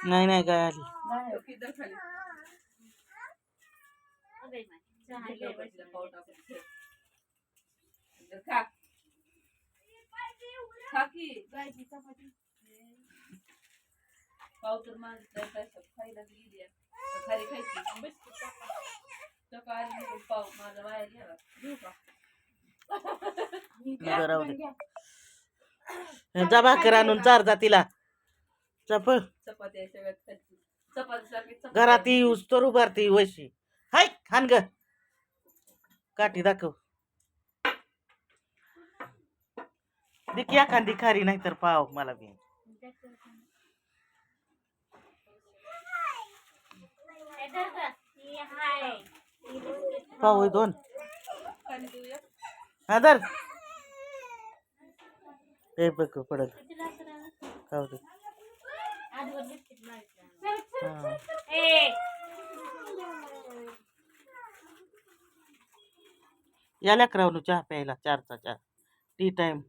नाही नाही काय आली जा भाकर आणून चार जा तिला चप घरात येऊस तर उभारती वशी हाय हान ग काठी दाखव देखी एखादी खारी नाही तर पाव मला बी पाव दोन हा दर हे बघ पडल खाऊ दे या लेकरावून चहा प्यायला 4चा चहा टी टाइम